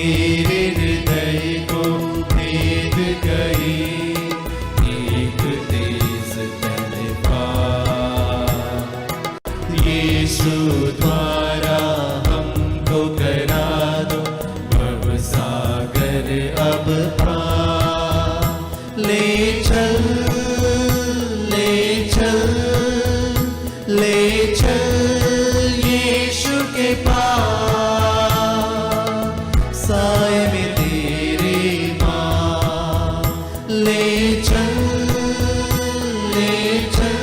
मेरे हृदय को भेद गई एक तेज तलवार। यीशु द्वारा हमको करा दो भवसागर अब पार। ले चल ले चल ले चल यीशु के पास, साए में तेरे माँ। ले चल ले चल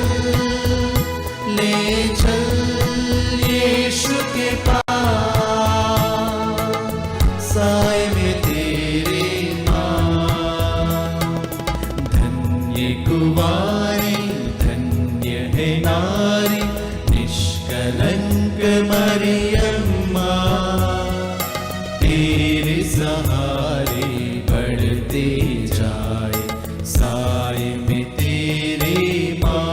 ले चल यीशु के पास, साए में तेरे माँ। धन्य कुंवारी धन्य है नारी निष्कलंक मरियम माँ, तेरे सहारे बढ़ते जाए साए में तेरे माँ।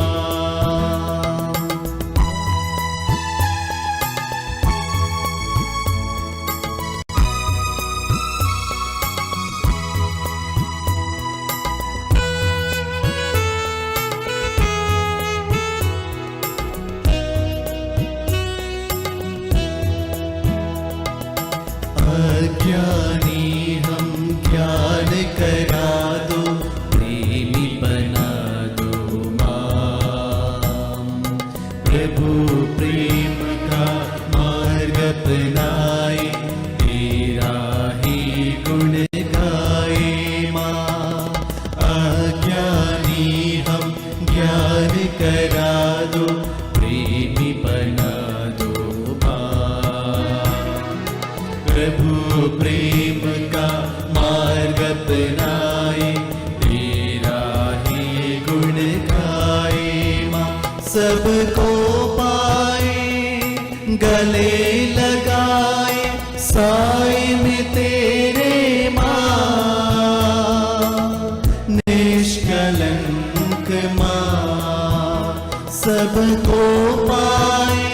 अज्ञानी हम ज्ञान करा दो, प्रेमी बना दो माँ। प्रभु प्रेम का मार्ग अपनाए, तेरा ही गुण गाए माँ। अज्ञानी हम ज्ञान करा दो, प्रेमी बना दो माँ। प्रभु प्रेम का मार्ग अपनाए, तेरा ही गुण गाए माँ। सबको पाए गले लगाए साए में तेरे माँ। निष्कलंक माँ सबको पाए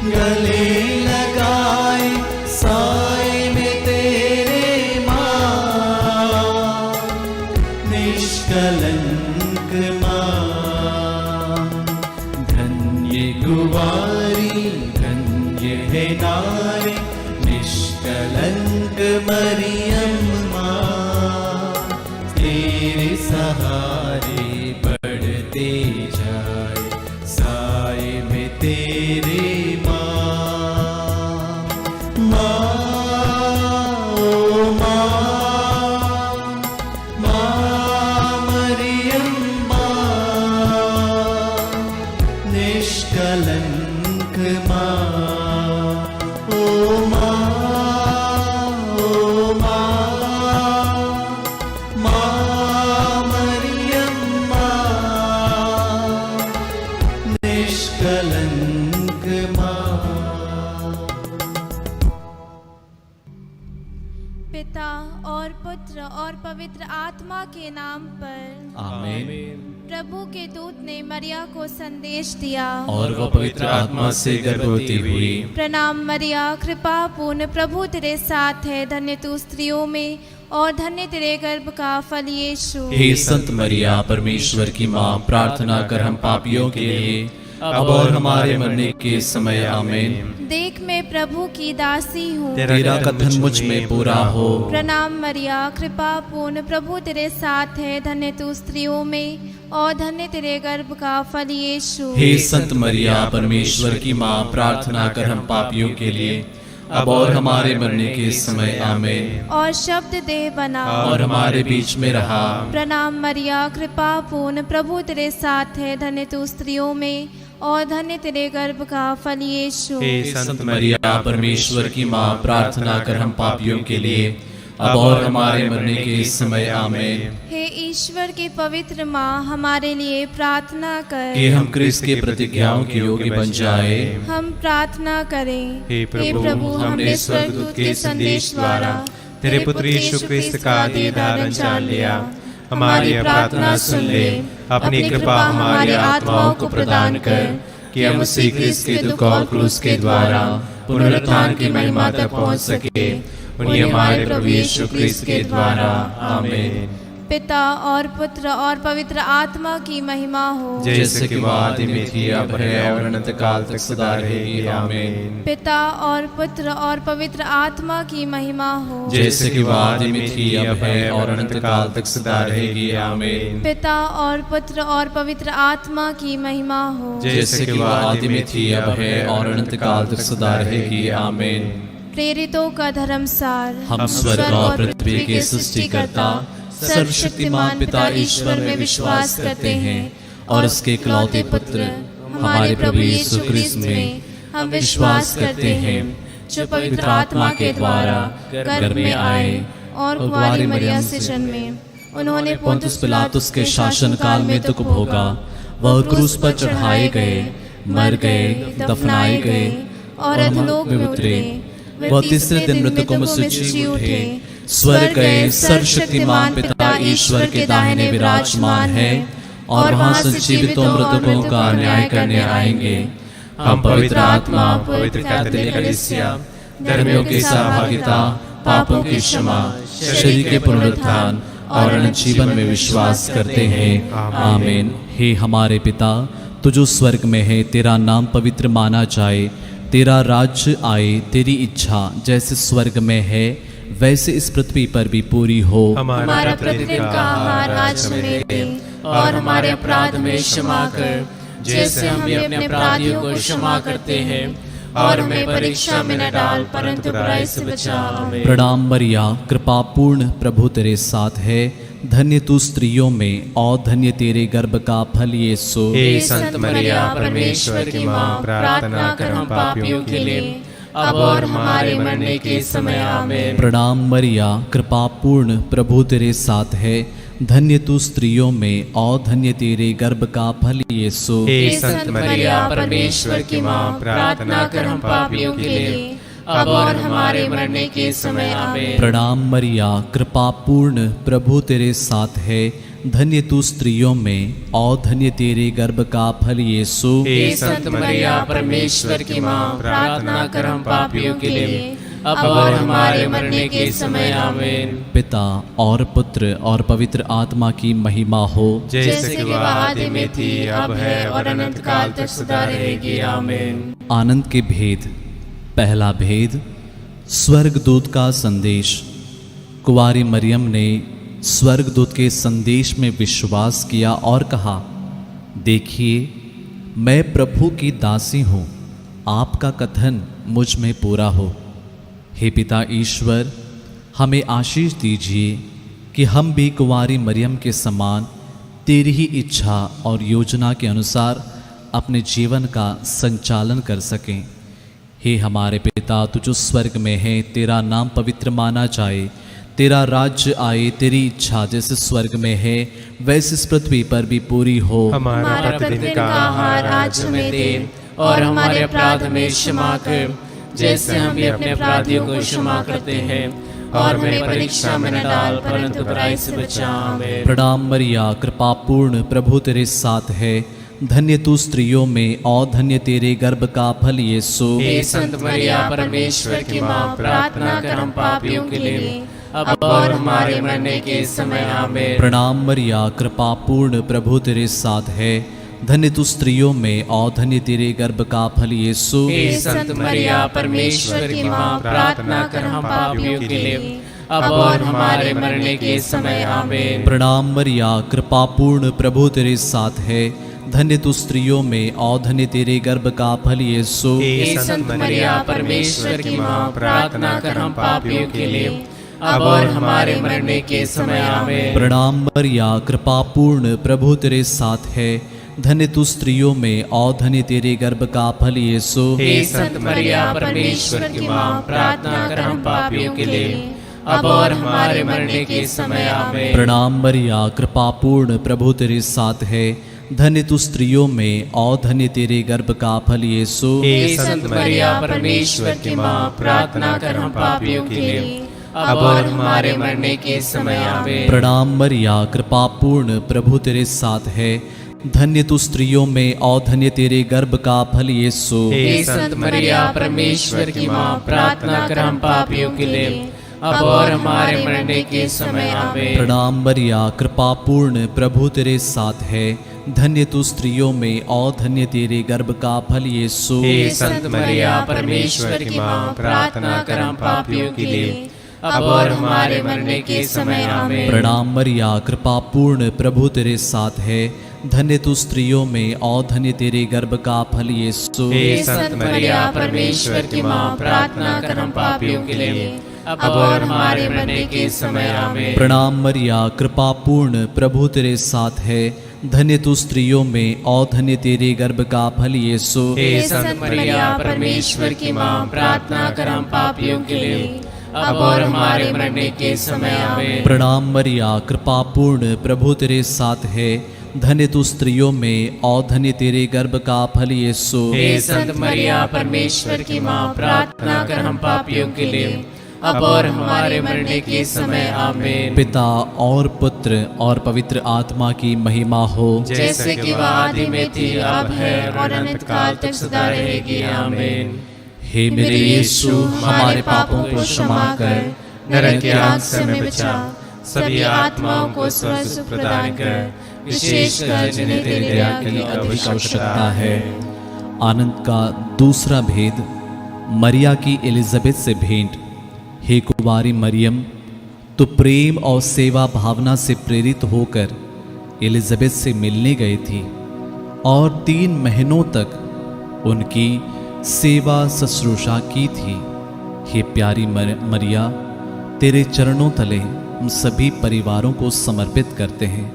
गले लगाए साए में तेरे माँ। निष्कलंक माँ धन्य कुंवारी धन्य है नारी निष्कलंक मरियम माँ, तेरे सहारे बढ़ते जाए साए में तेरे माँ। माँ ओ माँ मरियम माँ, निष्कलंक माँ। ओ माँ मरियम माँ, निष्कलंक माँ। पिता और पुत्र और पवित्र आत्मा के नाम पर आमीन। प्रभु के दूत ने मरिया को संदेश दिया और वह पवित्र आत्मा से गर्भवती हुई। प्रणाम मरिया, कृपा पूर्ण, प्रभु तेरे साथ है। धन्य तू स्त्रियों में और धन्य तेरे गर्भ का फल यीशु। हे संत मरिया परमेश्वर की माँ, प्रार्थना कर हम पापियों के लिए अब और हमारे मरने के समय आमीन। देख मैं प्रभु की दासी हूँ, तेरा कथन मुझ में पूरा हो। प्रणाम मरिया, कृपा पूर्ण, प्रभु तेरे साथ है। धन्य तू स्त्रियों में और धन्य तेरे गर्भ का फल यीशु। हे संत मरिया परमेश्वर की माँ, प्रार्थना कर हम पापियों के लिए अब और हमारे मरने के समय आमीन। और शब्द देह बना और हमारे बीच में रहा। प्रणाम मरिया, कृपा पूर्ण, प्रभु तेरे साथ है। धन्य तू स्त्रियों में और धन्य तेरे गर्भ का फल यीशु। हे संत मरिया परमेश्वर की माँ, प्रार्थना कर हम पापियों के लिए अब और हमारे मरने के समय आमीन। हे ईश्वर की पवित्र माँ, हमारे लिए प्रार्थना कर कि हम क्रिस्त के प्रतिज्ञाओं के योग्य बन जाए। हम प्रार्थना करें। हे प्रभु, हमने स्वर्गदूत के संदेश द्वारा तेरे पुत्र यीशु क्रिस्त का आदि धारण जान लिया। हमारी प्रार्थना सुन ले, अपनी कृपा हमारी आत्माओं को प्रदान कर कि हम उसी क्रिस्त के दुख और क्रूस के द्वारा पुनरुत्थान की महिमा तक पहुँच सके उन्हीं हमारे प्रभु यीशु क्रिस्त के द्वारा। आमीन। पिता और पुत्र और पवित्र आत्मा की महिमा हो, जैसे कि वो आदि में थी, अब है और अनंत काल तक सदा रहेगी। आमीन। पिता और पुत्र और पवित्र आत्मा की महिमा हो, जैसे कि वो आदि में थी, अब है और अनंत काल तक सदा रहेगी। आमीन। पिता और पुत्र और पवित्र आत्मा की महिमा हो, जैसे कि वो आदि में थी, अब है और अनंत काल तक सदा रहेगी। आमीन। प्रेरितों का धर्मसार। हम स्वर्ग और पृथ्वी के सृष्टिकर्ता सर्वशक्तिमान पिता ईश्वर में विश्वास करते हैं और उसके इकलौते पुत्र हमारे प्रभु यीशु क्रिस्त में हम विश्वास करते हैं, जो पवित्र आत्मा के द्वारा गर्भ में आए और कुंवारी मरियम से जन्मे। उन्होंने पोंतुस पिलातुस के शासन काल में दुख भोगा, वह क्रूस पर चढ़ाए गए, मर गए, दफनाए गए और अधोलोक में उतरे। वह तीसरे दिन मृतकों में से जी उठे, स्वर्ग गए, सर्वशक्तिमान पिता ईश्वर के दाहिने विराजमान है और वहां से जीवितों मृतकों का न्याय करने आएंगे। हम पवित्र आत्मा, पवित्र कैथोलिक कलीसिया, धर्मियों की सहभागिता, पापों की क्षमा, शरीर के पुनरुत्थान और अनंत जीवन में विश्वास करते हैं। आमीन। हे हमारे पिता, तू जो स्वर्ग में है, तेरा नाम पवित्र माना जाए, तेरा राज्य आए, तेरी इच्छा जैसे स्वर्ग में है वैसे इस पृथ्वी पर भी पूरी हो। हमारा प्रतिदिन का आहार आज हमें दे और हमारे अपराध में क्षमा कर, जैसे हम भी अपने अपराधियों को क्षमा करते हैं, और हमें परीक्षा में न डाल, परंतु बुराई से बचा। आमीन। प्रणाम मरिया, कृपा पूर्ण प्रभु तेरे साथ है, धन्य तू स्त्रियों में और धन्य तेरे गर्भ का फल यीशु। हे संत मरिया, परमेश्वर की माँ, प्रार्थना कर हम पापियों के लिए, अब और हमारे मरने के समय। आमीन। प्रणाम मरिया, कृपा पूर्ण प्रभु तेरे साथ है, धन्य तू स्त्रियों में और धन्य तेरे गर्भ का फल यीशु। हे संत मरिया, परमेश्वर की माँ, प्रार्थना कर हम पापियों के लिए, अब और हमारे मरने के समय। आमीन। प्रणाम मरिया, कृपा पूर्ण प्रभु तेरे साथ है, धन्य तू स्त्रियों में और धन्य तेरे गर्भ का फल यीशु। हे संत मरिया, परमेश्वर की माँ, प्रार्थना कर हम पापियों के लिए, अब और हमारे मरने के समय। आमीन। पिता और पुत्र और पवित्र आत्मा की महिमा हो, जैसे कि वह आदि में थी, अब है और अनंत काल तक सदा रहेगी। आमीन। आनंद के भेद। पहला भेद, स्वर्गदूत का संदेश। कुंवारी मरियम ने स्वर्गदूत के संदेश में विश्वास किया और कहा, देखिए मैं प्रभु की दासी हूँ, आपका कथन मुझ में पूरा हो। हे पिता ईश्वर, हमें आशीष दीजिए कि हम भी कुंवारी मरियम के समान तेरी ही इच्छा और योजना के अनुसार अपने जीवन का संचालन कर सकें। हे हमारे पिता, तू जो स्वर्ग में है, तेरा नाम पवित्र माना जाए, तेरा राज्य आए, तेरी इच्छा जैसे स्वर्ग में है वैसे इस पृथ्वी पर भी पूरी हो। हमारा प्रतिदिन का आहार आज हमें दे और हमारे अपराध में क्षमा कर, जैसे हम भी अपने अपराधियों को क्षमा करते हैं, और हमें परीक्षा में न डाल, परंतु बुराई से बचा। आमीन। प्रणाम मरिया, कृपा पूर्ण प्रभु तेरे साथ है, धन्य तू स्त्रियों में और धन्य तेरे गर्भ का फल यीशु। हे संत मरिया, परमेश्वर की माँ, प्रार्थना कर हम पापियों के लिए, अब और हमारे मरने के समय। आमीन। प्रणाम मरिया, कृपा पूर्ण प्रभु तेरे साथ है, धन्य तू स्त्रियों में और धन्य तेरे गर्भ का फल यीशु। हे संत मरिया, परमेश्वर की माँ, प्रार्थना कर हम पापियों के लिए, अब और हमारे मरने के समय। आमीन। प्रणाम मरिया, कृपा पूर्ण प्रभु तेरे साथ है, धन्य तू स्त्रियों में और धन्य तेरे गर्भ का फल यीशु। हे संत मरिया, परमेश्वर की माँ, प्रार्थना कर हम पापियों के लिए, अब और हमारे मरने के समय। आमीन। प्रणाम मरिया, कृपा पूर्ण प्रभु तेरे साथ है, धन्य तू स्त्रियों में और धन्य तेरे गर्भ का फल यीशु। हे संत मरिया, परमेश्वर की माँ, प्रार्थना कर हम पापियों के लिए, अब और हमारे मरने के समय। आमीन। प्रणाम मरिया, कृपा पूर्ण प्रभु तेरे साथ है, धन्य तू स्त्रियों में और धन्य तेरे गर्भ का फल यीशु। हे संत मरिया, परमेश्वर की माँ, प्रार्थना कर हम पापियों के लिए, अब और हमारे मरने के समय। आमीन। प्रणाम मरिया, कृपा पूर्ण प्रभु तेरे साथ है, धन्य तू स्त्रियों में और धन्य तेरे गर्भ का फल यीशु। हे संत मरिया, परमेश्वर की माँ, प्रार्थना कर हम पापियों के लिए, अब और हमारे मरने के समय आमीन। प्रणाम मरिया, कृपा पूर्ण, प्रभु तेरे साथ है। धन्य तू स्त्रियों में और धन्य तेरे गर्भ का फल यीशु। हे संत मरिया, परमेश्वर की माँ, प्रार्थना कर हम पापियों के लिए, अब और हमारे मरने के समय आमीन। प्रणाम मरिया, कृपा पूर्ण, प्रभु तेरे साथ है। धन्य तू स्त्रियों में और धन्य तेरे गर्भ का फल यीशु। हे संत मरिया, परमेश्वर की माँ, प्रार्थना कर हम पापियों के लिए, अब और हमारे मरने के समय आमीन। प्रणाम मरिया, कृपा पूर्ण, प्रभु तेरे साथ है। धन्य तू स्त्रियों में और धन्य तेरे गर्भ का फल यीशु। हे संत मरिया, परमेश्वर की माँ, प्रार्थना कर हम पापियों के लिए, अब और हमारे मरने के समय आमीन। प्रणाम मरिया, कृपा पूर्ण, प्रभु तेरे साथ है। धन्य तू स्त्रियों में और धन्य तेरे गर्भ का फल यीशु। हे संत मरिया, परमेश्वर की माँ, प्रार्थना कर हम पापियों के लिए, अब और हमारे मरने के समय आमीन। पिता और पुत्र और पवित्र आत्मा की महिमा हो, जैसे कि वह आदि में थी, अब है और अनंत काल तक सदा रहेगी आमीन। हे मेरे यीशु, हमारे पापों को क्षमा कर, नरक की आग से हमें बचा, सभी आत्माओं को स्वर्ग सुख प्रदान कर, विशेषकर जिन्हें तेरी दया की अधिक आवश्यकता है। आनंद का दूसरा भेद, मरिया की एलिजाबेथ से भेंट। हे कुंवारी मरियम, तो प्रेम और सेवा भावना से प्रेरित होकर एलिजाबेथ से मिलने गई थी और 3 महीनों तक उनकी सेवा शुश्रूषा की थी। हे प्यारी मरिया, तेरे चरणों तले हम सभी परिवारों को समर्पित करते हैं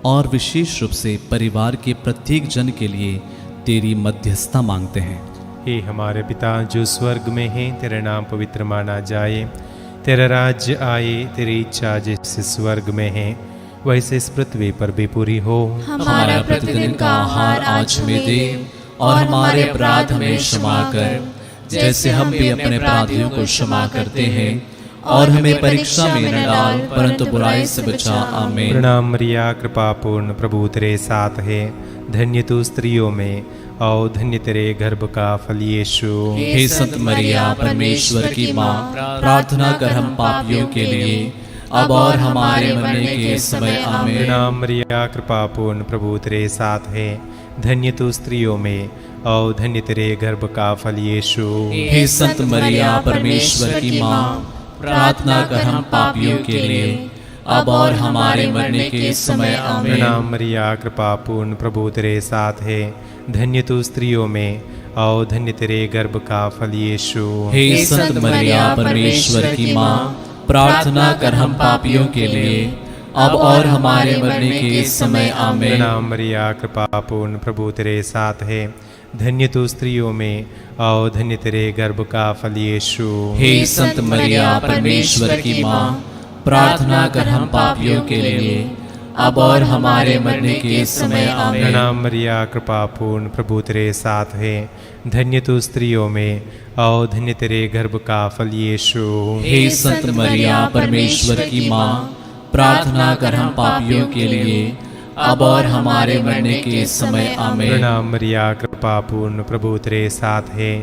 और विशेष रूप से परिवार के प्रत्येक जन के लिए तेरी मध्यस्थता मांगते हैं। हे हमारे पिता जो स्वर्ग में है, तेरा नाम पवित्र माना जाए, तेरा राज्य आए, तेरी इच्छा जैसे स्वर्ग में है वैसे इस पृथ्वी पर भी पूरी हो। हमारा प्रतिदिन का आहार आज हमें दे और हमारे अपराध हमें क्षमा कर, जैसे हम भी अपने अपराधियों को क्षमा करते हैं, और हमें परीक्षा में न डाल, परंतु बुराई से बचा। आमीन। प्रणाम मरिया, कृपा पूर्ण, प्रभु तेरे साथ है। धन्य तू स्त्रियों में और धन्य तेरे गर्भ का फल यीशु। हे संत मरिया, परमेश्वर की माँ, प्रार्थना कर हम पापियों के लिए, अब और हमारे मरने के समय। आमीन। प्रणाम मरिया, कृपा पूर्ण, प्रभु तेरे साथ है। धन्य तू स्त्रियों में और धन्य तेरे गर्भ का फल यीशु। हे संत मरिया, परमेश्वर की माँ, प्रार्थना कर हम पापियों के लिए, अब और हमारे मरने के समय। आमीन। प्रणाम मरिया, कृपा पूर्ण, प्रभु तेरे साथ है। धन्य तू स्त्रियों में और धन्य तेरे गर्भ का फल यीशु। हे संत मरिया, परमेश्वर की माँ, प्रार्थना कर हम पापियों के लिए, अब और हमारे मरने के समय। आमीन। प्रणाम मरिया, कृपा पूर्ण, प्रभु तेरे साथ है। धन्य तू स्त्रियों में और धन्य तेरे गर्भ का फल यीशु। हे संत मरिया, परमेश्वर की माँ, प्रार्थना कर हम पापियों के लिए, अब और हमारे मरने के समय। आमीन। प्रणाम मरिया, कृपा पूर्ण, प्रभु तेरे साथ है। धन्य तू स्त्रियों में और धन्य तेरे गर्भ का फल यीशु। हे संत मरिया, परमेश्वर की माँ, प्रार्थना कर हम पापियों के लिए, अब और हमारे मरने के समय। आमीन। प्रणाम मरिया, कृपा पूर्ण, प्रभु तेरे साथ है।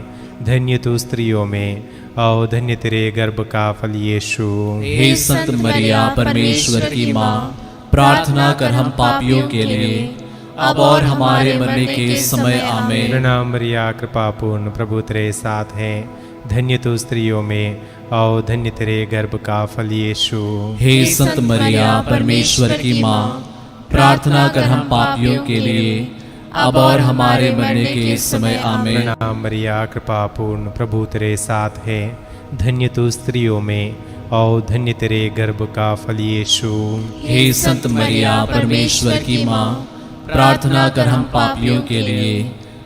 धन्य तू स्त्रियों में और धन्य तेरे गर्भ का फल यीशु। हे संत मरिया, परमेश्वर की माँ, प्रार्थना कर हम पापियों के लिए, अब और हमारे मरने के समय। आमीन। प्रणाम मरिया, कृपा पूर्ण, प्रभु तेरे साथ है। धन्य तू स्त्रियों में और धन्य तेरे गर्भ का फल यीशु। हे संत मरिया, परमेश्वर की माँ, प्रार्थना कर हम पापियों के लिए, अब और हमारे मरने के समय। आमीन। प्रणाम मरिया, कृपा पूर्ण, प्रभु तेरे साथ है। धन्य तू स्त्रियों में और धन्य तेरे गर्भ का फल यीशु। हे संत मरिया, परमेश्वर की माँ, प्रार्थना कर हम पापियों के लिए,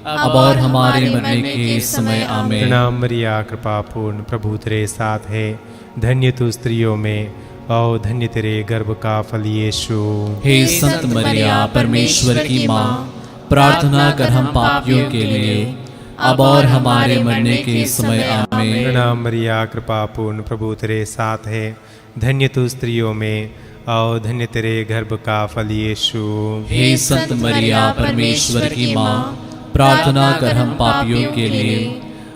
अब और हमारे मरने के समय। आमीन। प्रणाम मरिया, कृपा पूर्ण, प्रभु तेरे साथ है। धन्य तू स्त्रियों में और धन्य तेरे गर्भ का फल यीशु। हे संत मरिया, परमेश्वर की माँ, प्रार्थना कर हम पापियों के लिए, अब और हमारे मरने के समय। आमीन। प्रणाम मरिया, कृपा पूर्ण, प्रभु तेरे साथ है। धन्य तू स्त्रियों में और धन्य तेरे गर्भ का फल यीशु। हे संत मरिया, परमेश्वर की माँ, प्रार्थना कर हम पापियों के लिए,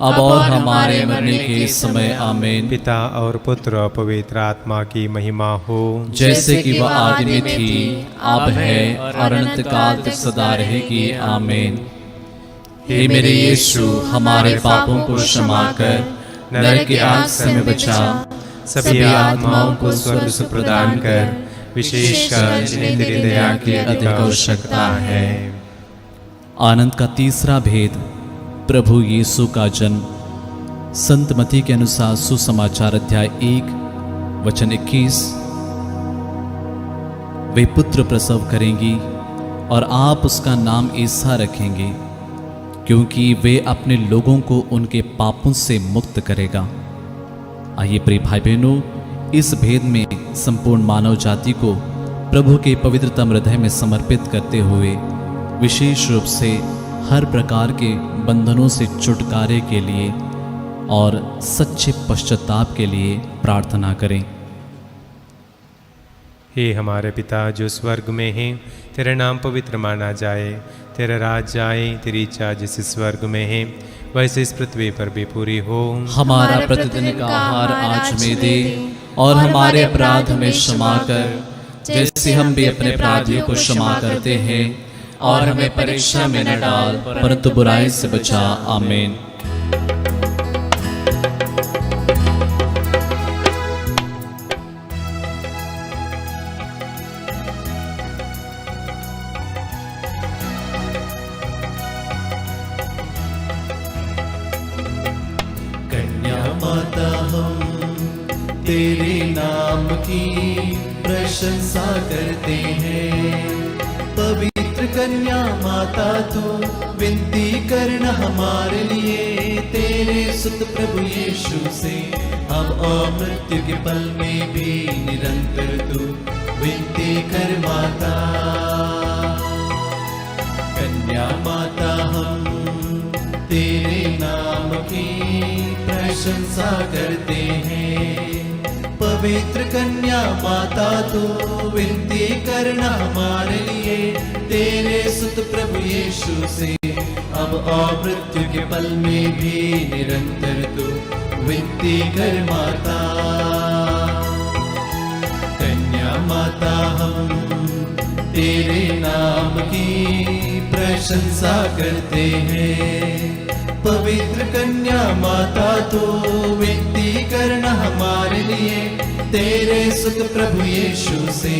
अब और हमारे मरने के समय आमीन। पिता और पुत्र और पवित्र आत्मा की महिमा हो, जैसे कि वह आदि में थी, अब है और अनंत काल तक सदा रहेगी। आमीन। हे मेरे यीशु, हमारे पापों को क्षमा कर नरक की आग से हमें बचा, सभी आत्माओं को स्वर्ग से प्रदान कर, विशेषकर जिन्हें तेरी दया की अधिक आवश्यकता है। आनंद का तीसरा भेद, प्रभु यीशु का जन्म। संत मती के अनुसार सुसमाचार अध्याय 1 वचन 21। वे पुत्र प्रसव करेंगी और आप उसका नाम ईसा रखेंगे, क्योंकि वे अपने लोगों को उनके पापों से मुक्त करेगा। आइए प्रिय भाई बहनों, इस भेद में संपूर्ण मानव जाति को प्रभु के पवित्रतम हृदय में समर्पित करते हुए विशेष रूप से हर प्रकार के बंधनों से छुटकारे के लिए और सच्चे पश्चाताप के लिए प्रार्थना करें। हे हमारे पिता जो स्वर्ग में है, तेरा नाम पवित्र माना जाए, तेरा राज्य आए, तेरी इच्छा जैसे स्वर्ग में है वैसे इस पृथ्वी पर भी पूरी हो। हमारा प्रतिदिन का आहार आज हमें दे, और हमारे अपराध हमें क्षमा कर, जैसे हम भी अपने अपराधियों को क्षमा करते हैं, और हमें परीक्षा में न डाल, परंतु बुराई से बचा। आमीन। कन्या माता हम तेरे नाम की प्रशंसा करते हैं। पवित्र कन्या माता तू विनती करना हमारे लिए, तेरे सुत प्रभु यीशु से अब और मृत्यु के पल में भी निरंतर तू विनती कर माता। कन्या माता हम तेरे नाम की प्रशंसा करते हैं। पवित्र कन्या माता तू विनती करना हमारे लिए, तेरे सुत प्रभु यीशु से अब और मृत्यु के पल में भी निरंतर तू विनती कर माता। कन्या माता हम तेरे नाम की प्रशंसा करते हैं। पवित्र कन्या माता तू विनती करना हमारे लिए, तेरे सुत प्रभु यीशु से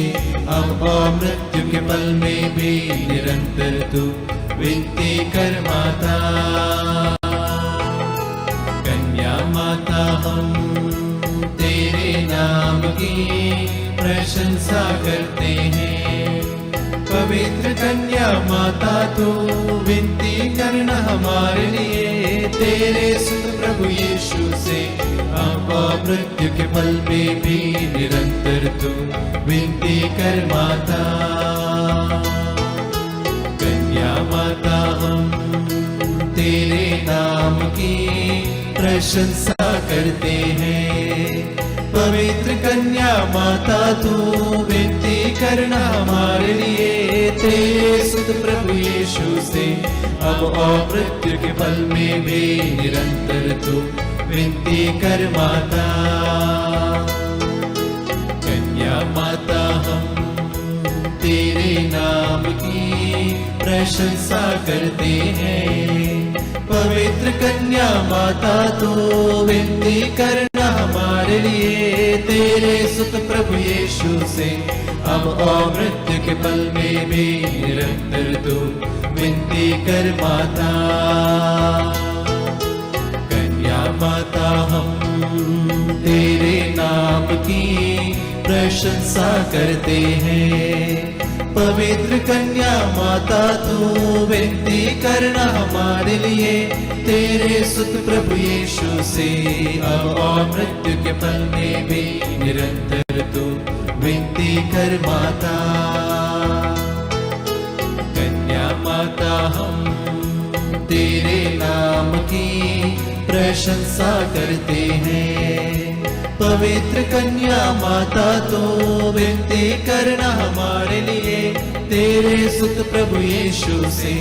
अब और मृत्यु के पल में भी निरंतर तू विनती कर माता। कन्या माता हम तेरे नाम की प्रशंसा करते हैं। पवित्र कन्या माता तू विनती करना हमारे लिए, तेरे सुत प्रभु यीशु से अब और मृत्यु के पल में भी निरंतर तू विनती कर माता। कन्या माता हम तेरे नाम की प्रशंसा करते हैं। पवित्र कन्या माता तू विनती करना हमारे लिए, तेरे सुत प्रभु यीशु से अब और मृत्यु के पल में भी निरंतर तू विनती कर माता। कन्या माता हम तेरे नाम की प्रशंसा करते हैं। पवित्र कन्या माता तू विनती करना हमारे लिए, तेरे सुत प्रभु यीशु से अब और मृत्यु के पल में भी निरंतर तू विनती कर माता। कन्या माता हम तेरे नाम की प्रशंसा करते हैं। पवित्र कन्या माता तू विनती करना हमारे लिए, तेरे सुत प्रभु यीशु से अब और मृत्यु के पल में भी निरंतर तू विनती कर माता। कन्या माता हम तेरे नाम की प्रशंसा करते हैं। पवित्र कन्या माता तो विनती करना हमारे लिए, तेरे सुत प्रभु यीशु से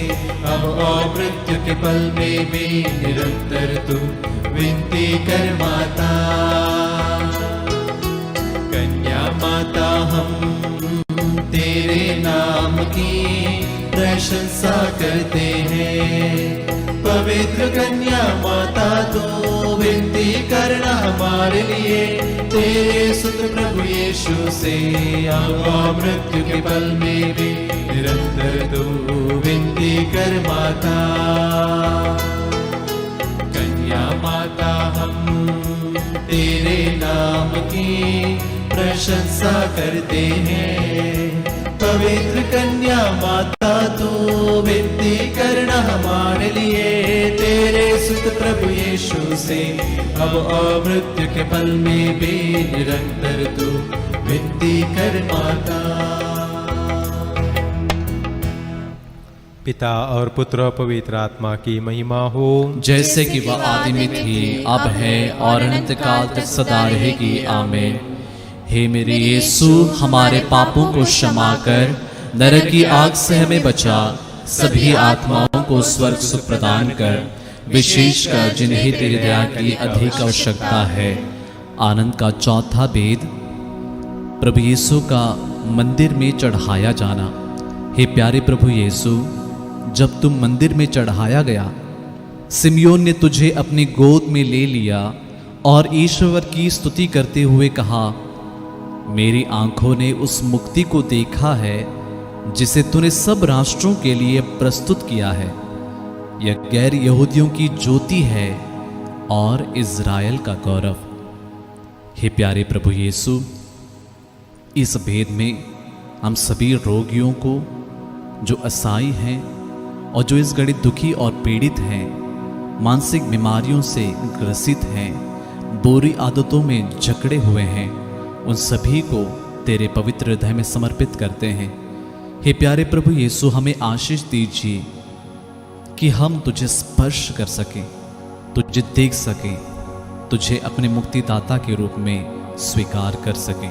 अब और मृत्यु के पल में भी निरंतर तू विनती कर माता। कन्या माता हम तेरे नाम की प्रशंसा करते हैं, पवित्र कन्या माता तो विनती करना हमारे लिए, तेरे सुत प्रभु यीशु से और मृत्यु के पल में भी निरंतर तू विनती कर माता। कन्या माता हम तेरे नाम की प्रशंसा करते हैं, पवित्र कन्या माता तो विनती करना हमारे लिए, तेरे सुत प्रभु यीशु से अब और मृत्यु के पल में भी निरंतर तू विनती कर माता। पिता और पुत्र और पवित्र आत्मा की महिमा हो, जैसे कि वह आदि में थी, अब है और अनंत काल तक सदा रहेगी। आमीन। हे मेरे यीशु, हमारे पापों को क्षमा कर, नरक की आग से हमें बचा, सभी आत्माओं को स्वर्ग सुख प्रदान कर, विशेषकर जिन्हें तेरी दया की अधिक आवश्यकता है। आनंद का चौथा भेद, प्रभु यीशु का मंदिर में चढ़ाया जाना। हे प्यारे प्रभु यीशु, जब तुम मंदिर में चढ़ाया गया, सिमयोन ने तुझे अपनी गोद में ले लिया और ईश्वर की स्तुति करते हुए कहा, मेरी आंखों ने उस मुक्ति को देखा है जिसे तूने सब राष्ट्रों के लिए प्रस्तुत किया है। यह गैर यहूदियों की ज्योति है और इज़राइल का गौरव। हे प्यारे प्रभु यीशु, इस भेद में हम सभी रोगियों को, जो असहाय हैं और जो इस घड़ी दुखी और पीड़ित हैं, मानसिक बीमारियों से ग्रसित हैं, बुरी आदतों में जकड़े हुए हैं, उन सभी को तेरे पवित्र हृदय में समर्पित करते हैं। हे प्यारे प्रभु यीशु, हमें आशीष दीजिए कि हम तुझे स्पर्श कर सकें, तुझे देख सकें, तुझे अपने मुक्तिदाता के रूप में स्वीकार कर सकें।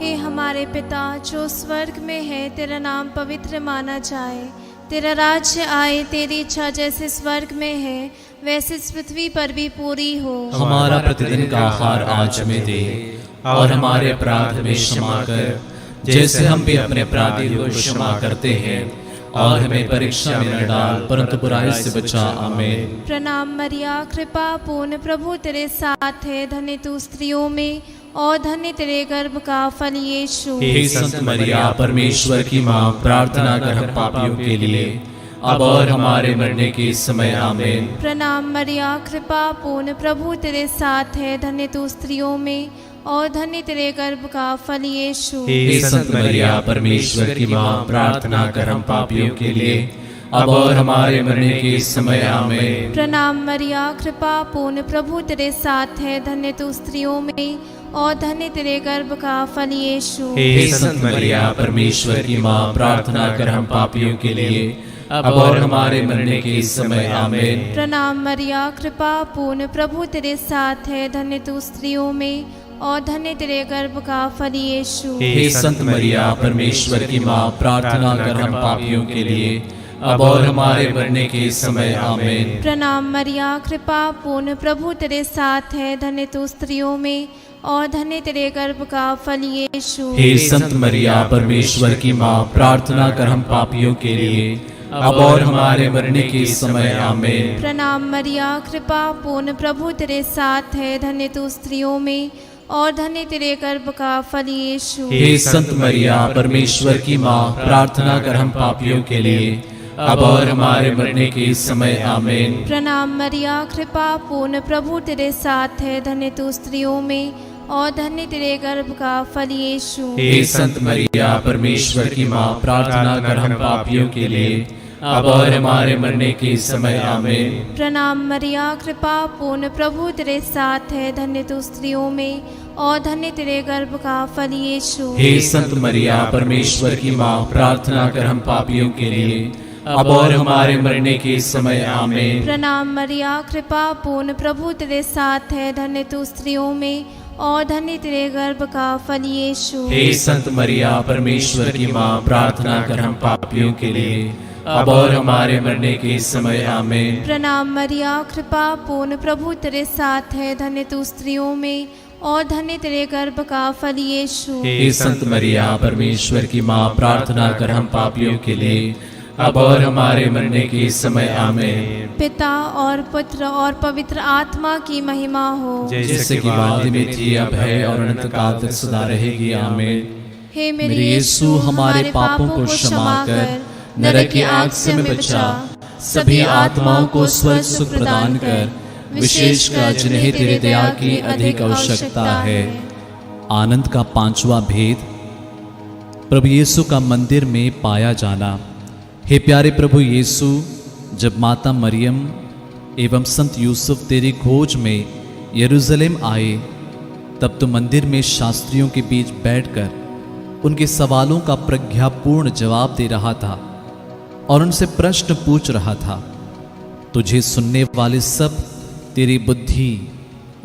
हे हमारे पिता जो स्वर्ग में है, तेरा नाम पवित्र माना जाए, तेरा राज्य आए, तेरी इच्छा जैसे स्वर्ग में है वैसे इस पृथ्वी पर भी पूरी हो। हमारा प्रतिदिन का आहार आज हमें दे, और हमारे अपराध में क्षमा कर, जैसे हम भी अपने अपराधियों को क्षमा करते हैं, और हमें परीक्षा में न डाल, परंतु बुराई से बचा। आमीन। प्रणाम मरिया, कृपा पूर्ण, प्रभु तेरे साथ है, धन्य तू स्त्रियों में और धन्य तेरे गर्भ का फल यीशु। हे संत मरिया, परमेश्वर की माँ, प्रार्थना कर हम पापियों के लिए, अब और हमारे मरने के समय। आमीन। प्रणाम मरिया, कृपा पूर्ण, प्रभु तेरे साथ है, धन्य तू स्त्रियों में और धन्य तेरे गर्भ का फल यीशु। हे संत मरिया, परमेश्वर की माँ, प्रार्थना कर हम पापियों के लिए, अब और हमारे मरने के समय। आमीन। प्रणाम मरिया, कृपा पूर्ण, प्रभु तेरे साथ है, धन्य तू स्त्रियों में और धन्य तेरे गर्भ का फल यीशु। हे संत मरिया, परमेश्वर की माँ, प्रार्थना कर हम पापियों के लिए, अब और हमारे मरने के समय। आमीन। प्रणाम मरिया, कृपा पूर्ण, प्रभु तेरे साथ है, धन्य तू स्त्रियों में और धन्य तेरे गर्भ का फल यीशु। हे संत मरिया, परमेश्वर की माँ, प्रार्थना कर हम पापियों के लिए, अब और हमारे मरने के समय। आमीन। प्रणाम मरिया, कृपा पूर्ण, प्रभु तेरे साथ है, धन्य तू स्त्रियों में और धन्य तेरे गर्भ का फल यीशु। हे संत मरिया, परमेश्वर की माँ, प्रार्थना कर हम पापियों के लिए, अब और हमारे मरने के समय। आमीन। प्रणाम मरिया, कृपा पूर्ण, प्रभु तेरे साथ है, धन्य तू स्त्रियों में और धन्य तेरे गर्भ का फल यीशु। हे संत मरिया, परमेश्वर की माँ, प्रार्थना कर हम पापियों के लिए, अब और हमारे मरने के समय। आमीन। प्रणाम मरिया, कृपा पूर्ण, प्रभु तेरे साथ है, धन्य तू स्त्रियों में और धन्य तेरे गर्भ का फल यीशु। हे संत मरिया, परमेश्वर की माँ, प्रार्थना कर हम पापियों के लिए, अब और हमारे मरने के समय। आमीन। प्रणाम मरिया, कृपा पूर्ण, प्रभु तेरे साथ है, धन्य तू स्त्रियों में और धन्य तेरे गर्भ का फल यीशु। हे संत मरिया, परमेश्वर की माँ, प्रार्थना कर हम पापियों के लिए, अब और हमारे मरने के समय। आमीन। प्रणाम मरिया, कृपा पूर्ण, प्रभु तेरे साथ है, धन्य तू स्त्रियों में और धन्य तेरे गर्भ का फल यीशु। हे संत मरिया परमेश्वर की माँ, प्रार्थना कर हम पापियों के लिए अब और हमारे मरने के समय आमीन। प्रणाम मरिया, कृपा पूर्ण, प्रभु तेरे साथ है, धन्य तू स्त्रियों में और धन्य तेरे गर्भ का फल यीशु। हे संत मरिया परमेश्वर की माँ, प्रार्थना कर हम पापियों के लिए अब और हमारे मरने के समय आमीन। पिता और पुत्र और पवित्र आत्मा की महिमा हो, जैसे कि आदि में थी, अब है और अनंत काल तक सदा रहेगी आमीन। हे मेरे यीशु, हमारे पापों को क्षमा कर, नरक की आग से हमें बचा, सभी आत्माओं को स्वर्ग सुख प्रदान कर, विशेषकर जिन्हें तेरे दया की अधिक आवश्यकता है। आनंद का पांचवा भेद, प्रभु यीशु का मंदिर में पाया जाना। हे प्यारे प्रभु यीशु, जब माता मरियम एवं संत यूसुफ तेरी खोज में यरूशलेम आए, तब तो मंदिर में शास्त्रियों के बीच बैठकर उनके सवालों का प्रज्ञापूर्ण जवाब दे रहा था और उनसे प्रश्न पूछ रहा था। तुझे सुनने वाले सब तेरी बुद्धि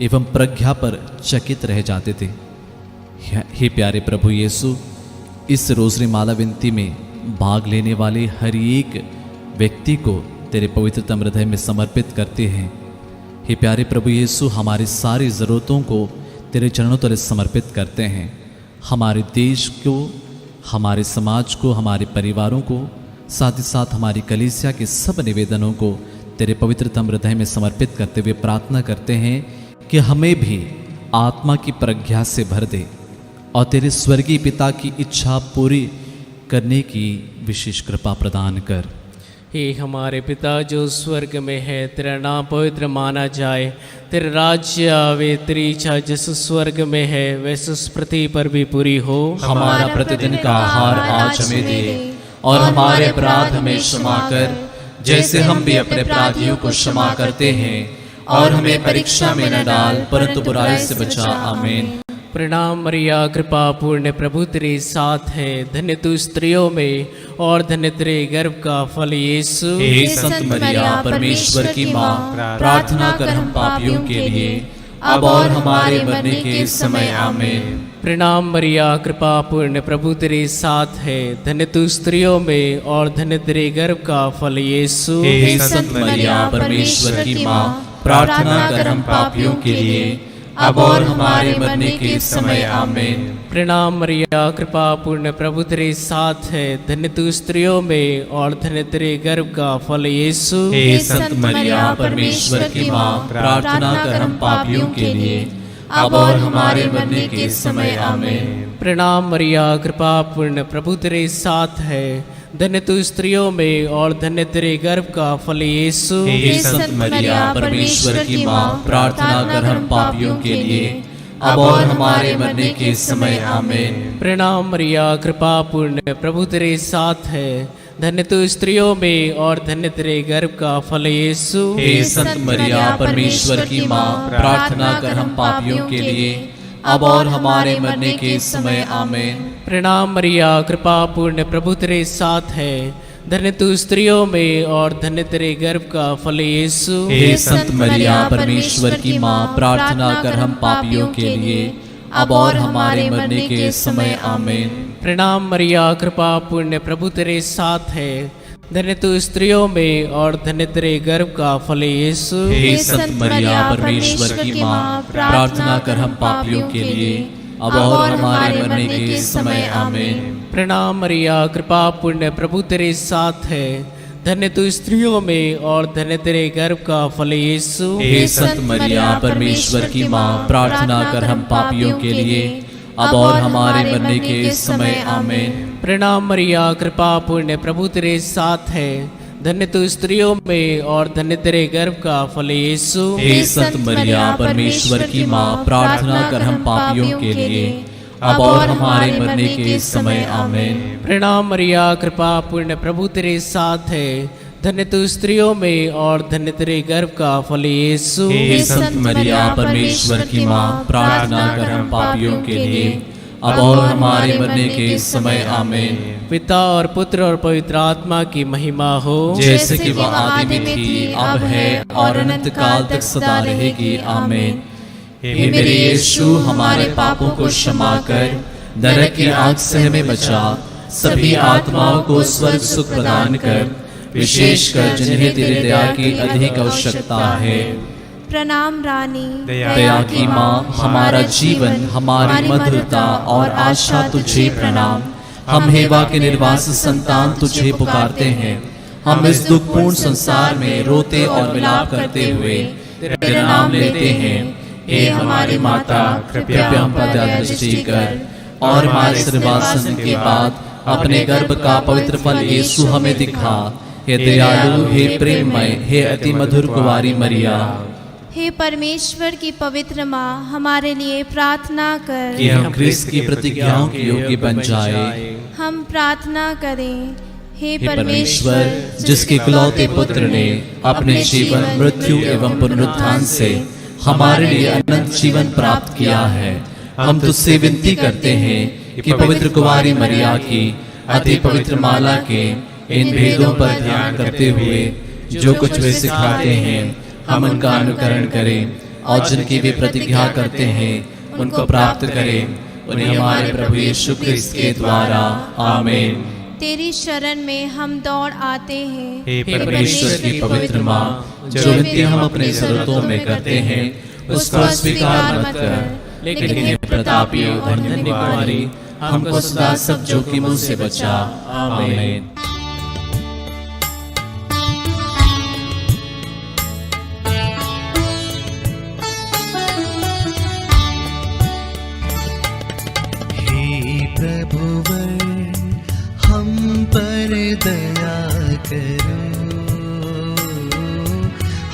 एवं प्रज्ञा पर चकित रह जाते थे। हे प्यारे प्रभु यीशु, इस रोज़री माला विनती में भाग लेने वाले हर एक व्यक्ति को तेरे पवित्रतम हृदय में समर्पित करते हैं। हे प्यारे प्रभु यीशु, हमारी सारी ज़रूरतों को तेरे चरणों तले समर्पित करते हैं। हमारे देश को, हमारे समाज को, हमारे परिवारों को, साथ ही साथ हमारी कलीसिया के सब निवेदनों को तेरे पवित्रतम हृदय में समर्पित करते हुए प्रार्थना करते हैं कि हमें भी आत्मा की प्रज्ञा से भर दे और तेरे स्वर्गीय पिता की इच्छा पूरी करने की विशेष कृपा प्रदान कर। हे हमारे पिता जो स्वर्ग में है, तेरा नाम पवित्र माना जाए, तेरा राज्य आवे, तेरी इच्छा जैसे स्वर्ग में है वैसे उस पृथ्वी पर भी पूरी हो। हमारा प्रतिदिन का आहार आज हमें दे और हमारे अपराध हमें क्षमा कर, जैसे हम भी अपने अपराधियों को क्षमा करते हैं, और हमें परीक्षा में न डाल परंतु बुराई से बचा। आमीन। प्रणाम मरिया, कृपा पूर्ण, प्रभु तेरे साथ है, धन्य तू स्त्रियों में और धन्य तेरे गर्भ का फल यीशु। हे संत मरिया परमेश्वर की माँ, प्रार्थना कर हम पापियों के लिए अब और हमारे मरने के समय आमीन। प्रणाम मरिया, कृपा पूर्ण, प्रभु तेरे साथ है, धन्य तू स्त्रियों में और धन्य तेरे गर्भ का फल यीशु। हे संत मरिया परमेश्वर की माँ, प्रार्थना कर हम पापियों के लिए अब और हमारे मरने के समय आमीन। प्रणाम मरिया, कृपा पूर्ण, प्रभु तेरे साथ है, धन्य तू स्त्रियों में और धन्य तेरे गर्भ का फल यीशु। हे संत मरिया परमेश्वर की माँ, प्रार्थना कर हम पापियों के लिए अब और हमारे मरने के समय आमीन। प्रणाम मरिया, कृपा पूर्ण, प्रभु तेरे साथ है, धन्य तू स्त्रियों में और धन्य तेरे गर्भ का फल यीशु। हे संत मरिया परमेश्वर की माँ, प्रार्थना कर हम पापियों के लिए अब और हमारे मरने के समय आमीन। प्रणाम मरिया, कृपा पूर्ण, प्रभु तेरे साथ है, धन्य तू स्त्रियों में और धन्य तेरे गर्भ का फल यीशु। हे संत मरिया परमेश्वर की माँ, प्रार्थना कर हम पापियों के लिए अब और हमारे मरने के समय आमीन। प्रणाम मरिया, कृपा पूर्ण, प्रभु तेरे साथ है, धन्य तू स्त्रियों में और धन्य तेरे गर्भ का फल यीशु। हे संत मरिया परमेश्वर की माँ, प्रार्थना कर हम पापियों के लिए अब और हमारे मरने के समय आमीन। प्रणाम मरिया, कृपा पूर्ण, प्रभु तेरे साथ है, धन्य तू स्त्रियों में और धन्य तेरे गर्भ का फल यीशु। हे संत मरिया परमेश्वर की माँ, प्रार्थना कर हम पापियों के लिए अब और हमारे मरने के समय आमीन। प्रणाम मरिया, कृपा पूर्ण, प्रभु तेरे साथ है, धन्य तू स्त्रियों में और धन्य तेरे गर्भ का फल यीशु। हे संत मरिया परमेश्वर की माँ, प्रार्थना कर हम पापियों के लिए अब और हमारे मरने के समय आमीन। प्रणाम मरिया, कृपा पूर्ण, प्रभु तेरे साथ है, धन्य तू स्त्रियों में और धन्य तेरे गर्भ का फल यीशु। हे संत मरिया परमेश्वर की माँ, प्रार्थना कर हम पापियों के लिए अब और हमारे मरने के समय आमीन। प्रणाम मरिया, कृपा पूर्ण, प्रभु तेरे साथ है, धन्य तू स्त्रियों में और धन्य तेरे गर्भ का फल यीशु। हे संत मरिया परमेश्वर की माँ, प्रार्थना कर हम पापियों के लिए अब और हमारे मरने के समय आमीन। पिता और पुत्र और पवित्र आत्मा की महिमा हो, जैसे कि वह आदि में थी, अब है और अनंत काल तक सदा रहेगी आमीन। हे मेरे यीशु, हमारे पापों को क्षमा कर, नरक की आग से हमें बचा, सभी आत्माओं को स्वर्ग सुख प्रदान कर, विशेषकर जिन्हें तेरी दया की अधिक आवश्यकता है। प्रणाम रानी, दया की माँ, हमारा जीवन, हमारी मधुरता और आशा तुझे प्रणाम। हम हेवा के निर्वास संतान तुझे पुकारते हैं। हम इस दुखपूर्ण संसार में रोते और विलाप करते हुए तेरा नाम लेते हैं। हे हमारी माता, कृपया हम पर दया दृष्टि कर और हमारे सिरवासन के बाद अपने गर्भ का पवित्र फल यीशु हमें दिखा। हे दयालु, हे प्रेममय, हे अति मधुर कुंवारी मरिया, हे परमेश्वर की पवित्र माँ, हमारे लिए प्रार्थना कर कि हम ख्रिस्त की प्रतिज्ञाओं के योग्य बन जाए। हम प्रार्थना करें। हे परमेश्वर, जिसके इकलौते पुत्र ने अपने जीवन, मृत्यु एवं पुनरुत्थान से हमारे लिए अनंत जीवन प्राप्त किया है, हम तुझसे विनती करते हैं कि पवित्र कुंवारी मरिया की अति पवित्र माला के इन भेदों पर ध्यान करते हुए जो कुछ वे सिखाते हैं, हम उनका अनुकरण करें और जिनकी वे प्रतिज्ञा करते हैं उनको प्राप्त करें। उन्हें हमारे प्रभु यीशु क्रिस्त के द्वारा आमीन। तेरी शरण में हम दौड़ आते हैं। हे परमेश्वर की पवित्र माँ, जो विनती हम अपने जरूरतों में करते हैं उसको अस्वीकार मत कर, लेकिन हे प्रतापी और धन्य कुंवारी, हमको सदा सब जोखिमों से बचा। आमीन। प्रभुवर हम पर दया करो,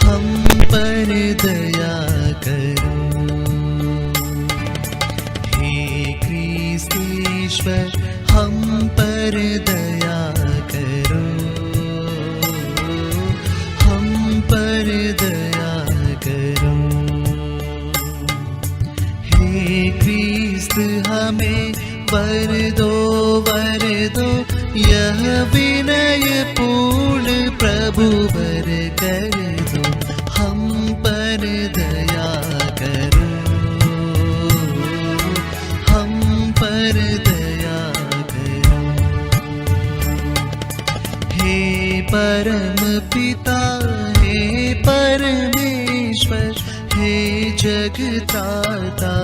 हम पर दया करो। हे क्रिस्त ईश्वर, हम पर दया करो, हम पर दया करो। हे क्रिस्त हमें वर दो, यह विनय पूर्ण प्रभु वर कर दो। हम पर दया करो, हम पर दया करो। हे परम पिता, हे परमेश्वर, हे जगत्राता,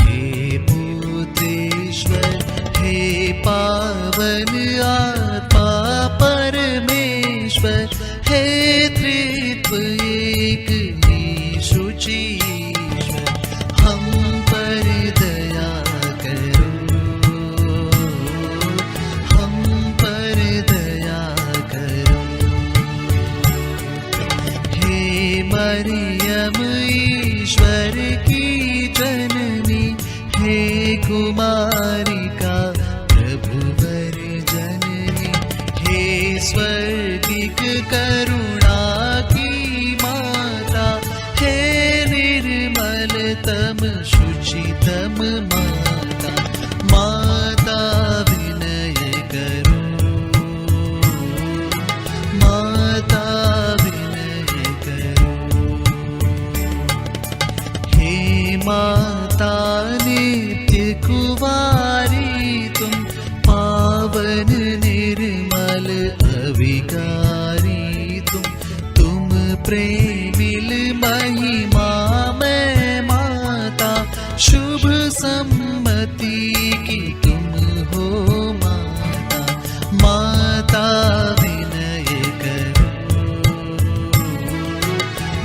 हे पुत्रेश्वर, हे पावन आत्मा परमेश्वर, हे त्रित्व एक यीशु ईश्वर, हम पर दया करो, हम पर दया करो। हे मरियम ईश्वर की जननी, हे कुमारिका प्रभुवर जननी, हे स्वर्गिक करुणा की माता, हे निर्मलतम शुचितम माता, माता विनय करो, माता विनय करो। हे माता नित्य कुवारी, तुम पावन निर्मल अविकारी, तुम प्रेमिल महिमा में माता, शुभ सम्मति की तुम हो माता, माता विनय करो,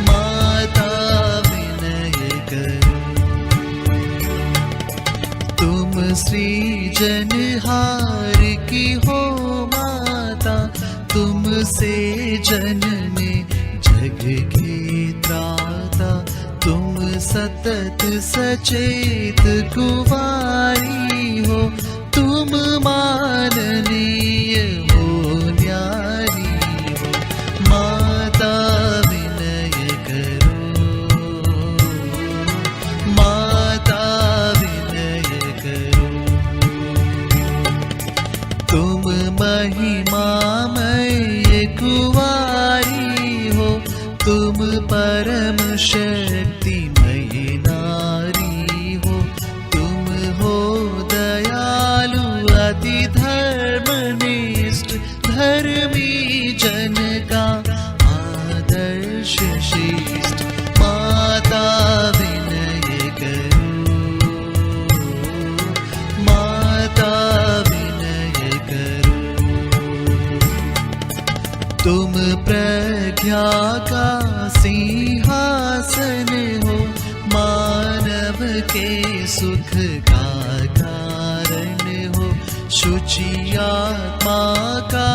माता विनय करो। तुम सृजनहार की हो माता, तुमसे जनने जग के त्राता, तुम सतत सचेत कुवारी हो, तुम माननीय हो न्यारी हो, माता विनय करो, माता विनय करो। तुम महिमामय कुवारी हो, तुम परम शक्तिमयी नारी धर्मी जन का आदर्श श्रेष्ठ, माता विनय करो, माता विनय करो। तुम प्रज्ञा का सिंहासन हो, मानव के सुख का कारण हो, शुचि आत्मा का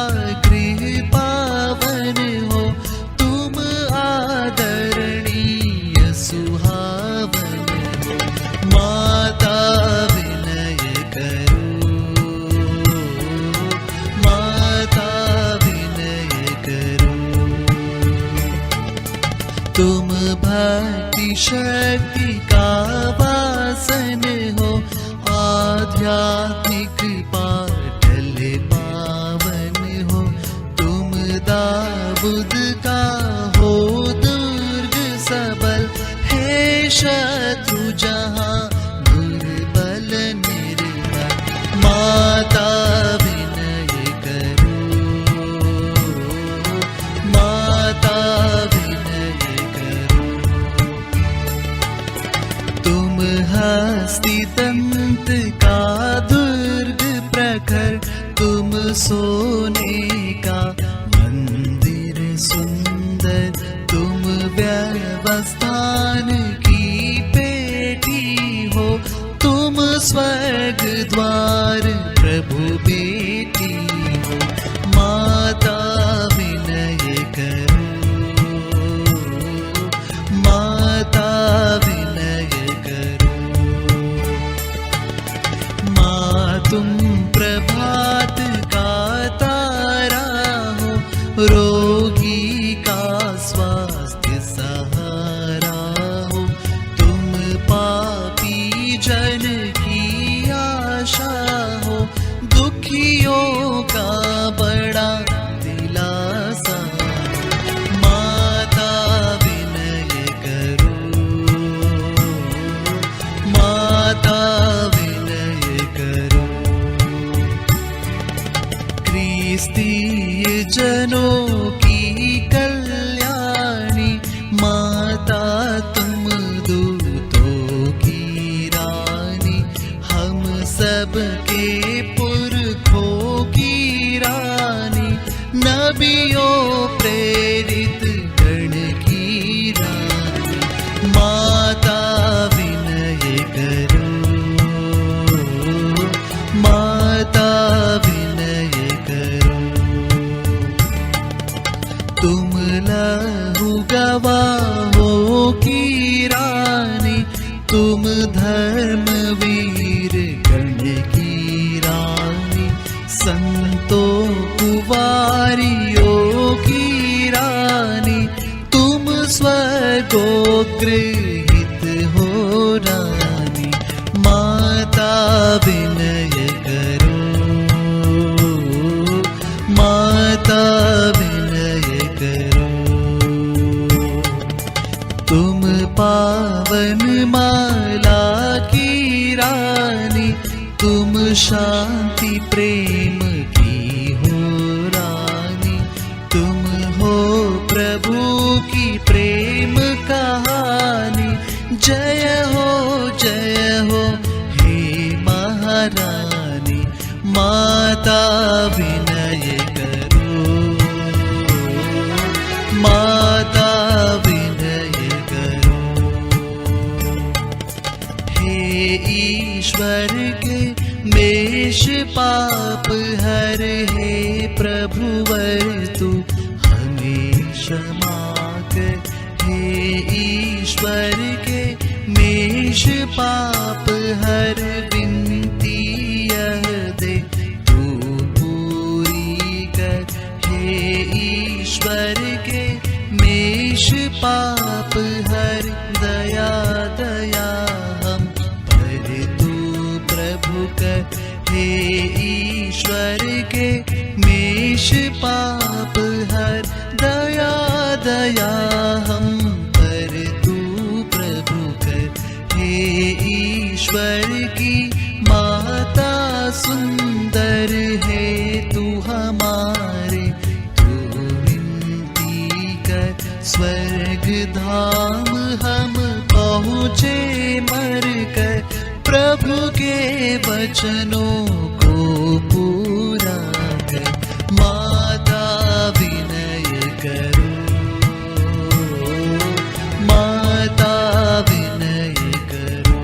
गृह पावन हो, तुम आदरणीय सुहावन हो, माता विनय करो, माता विनय करो। तुम भक्ति शक्ति का वासन हो, आध्यात्मिक पाटल पावन हो, तुम दाऊद का हो दुर्ग सबल, हे शत्रु जहाँ दुर्बल निर्बल, माता विनय करो, माता विनय करो। तुम हस्ती दंत का दुर्ग प्रखर, तुम सोने का मंदिर सुंदर, तुम व्यवस्थान की पेटी हो, तुम स्वर्ग द्वार प्रभु बेटी हो, माता विनय करो, माता विनय करो। माँ तुम प्रभात का तारा हो, रोगी का स्वास्थ्य सहारा हो, तुम पापी जन की आशा हो, दुखियों का बड़ा दिलासा, माता विनय करो, माता विनय करो। क्रिस्तीय जनों की कल्याणी, माता तुम दूतों की रानी, हम सब के पुरखों की रानी, नबियों प्रेरित गण की रानी, माता विनय करो, माता विनय करो। तुम लहू गवाहों की रानी, तुम धर्मवीर गण की रानी, संतों कुवारियों की रानी, तुम स्वर्गोग्रहित हो रानी, माता विनय करो, माता विनय करो। तुम पावन माला की रानी, तुम शांति प्रेम की हो रानी, तुम हो प्रभु की प्रेम कहानी, जय हो हे महारानी, माता विनय करो, माता विनय करो। हे ईश्वर के मेष पाप हर, हे प्रभुवर तू हमें क्षमा कर, हे ईश्वर के मेष पाप हर, विनती यह दे तू पूरी कर, हे ईश्वर के मेष पाप हर, दया दया हम पर तू प्रभु कर, हे ईश्वर के मेष पाप हर, दया दया हम पर तू प्रभु कर, हे ईश्वर की माता सुंदर है तू हमारे मुझे मर कर प्रभु के वचनों को पूरा कर। माता विनय करो, माता विनय करो।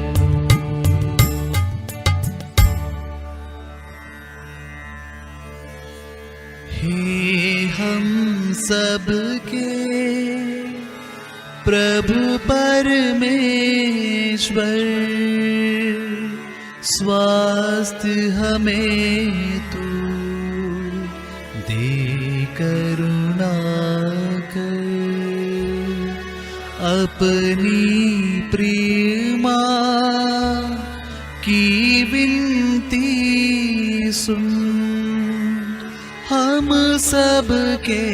हे हम सबके प्रभु परमेश्वर, स्वास्थ्य हमें तू दे करुणा कर। अपनी प्रिय मां की विनती सुन, हम सब के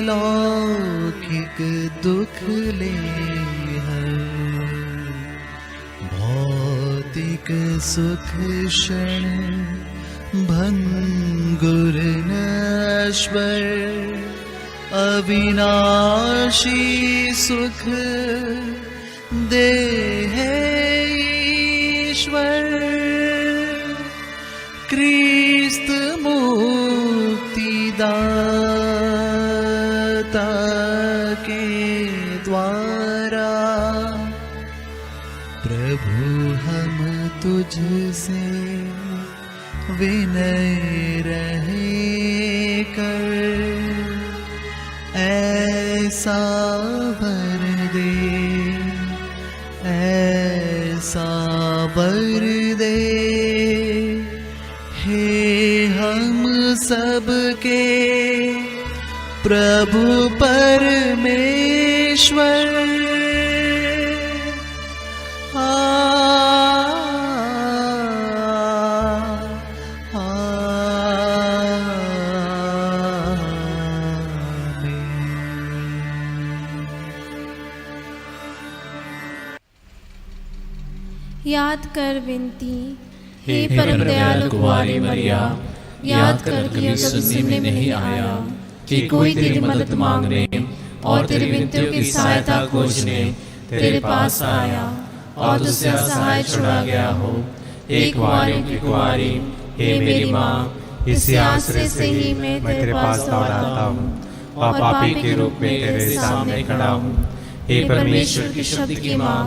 लौकिक दुख ले हर। भौतिक सुख क्षण भंगुर नश्वर, अविनाशी सुख दे है ईश्वर। क्रिस्त मुक्तिदाता के द्वारा, प्रभु हम तुझसे विनय रहे कर। ऐसा वर दे, ऐसा वर दे, हे हम सबके प्रभु परमेश्वर। याद कर विनती, हे परम दयालु कुंवारी मरिया, याद कर कभी सुनने में नहीं आया कि कोई तेरी मदद मांगने और तेरी विनतियों की सहायता खोजने तेरे पास आया और तुझसे असहाय छोड़ा गया हो। एक कुंवारियों की कुंवारी, हे मेरी माँ, इसी आश्रय से ही मैं तेरे पास दौड़ आता हूँ और पापी के रूप में तेरे सामने खड़ा हूँ। हे परमेश्वर की शब्द की माँ,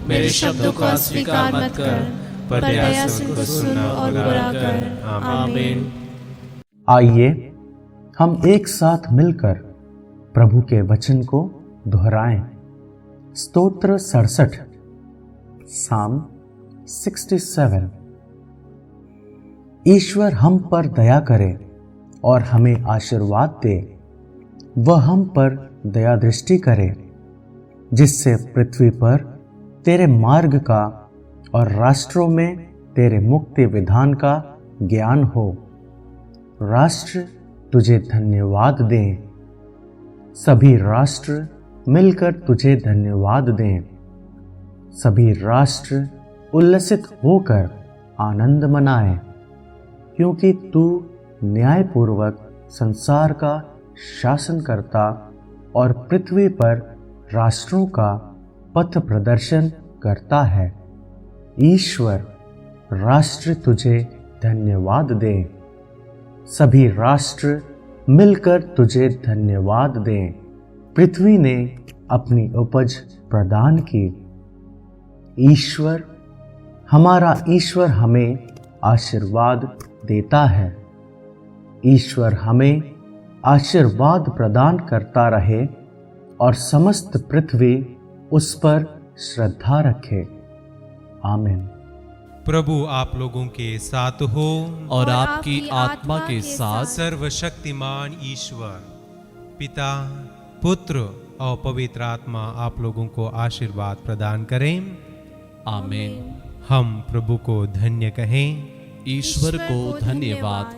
मेरे शब्दों को अस्वीकार मत कर, पर दया से उनको सुन और पूरा कर। आमीन। आइए हम एक साथ मिलकर प्रभु के वचन को दोहराएं। स्तोत्र 67, साम 67। ईश्वर हम पर दया करे और हमें आशीर्वाद दे। वह हम पर दया दृष्टि करे, जिससे पृथ्वी पर तेरे मार्ग का और राष्ट्रों में तेरे मुक्ति विधान का ज्ञान हो। राष्ट्र तुझे धन्यवाद दें, सभी राष्ट्र मिलकर तुझे धन्यवाद दें। सभी राष्ट्र उल्लसित होकर आनंद मनाएं, क्योंकि तू न्यायपूर्वक संसार का शासन करता और पृथ्वी पर राष्ट्रों का पथ प्रदर्शन करता है। ईश्वर, राष्ट्र तुझे धन्यवाद दें। सभी राष्ट्र मिलकर तुझे धन्यवाद दें। पृथ्वी ने अपनी उपज प्रदान की। ईश्वर, हमारा ईश्वर हमें आशीर्वाद देता है। ईश्वर हमें आशीर्वाद प्रदान करता रहे और समस्त पृथ्वी उस पर श्रद्धा रखे। आमीन। प्रभु आप लोगों के साथ हो और आपकी आत्मा के साथ। सर्वशक्तिमान ईश्वर पिता, पुत्र और पवित्र आत्मा आप लोगों को आशीर्वाद प्रदान करें। आमीन। हम प्रभु को धन्य कहें। ईश्वर को धन्यवाद।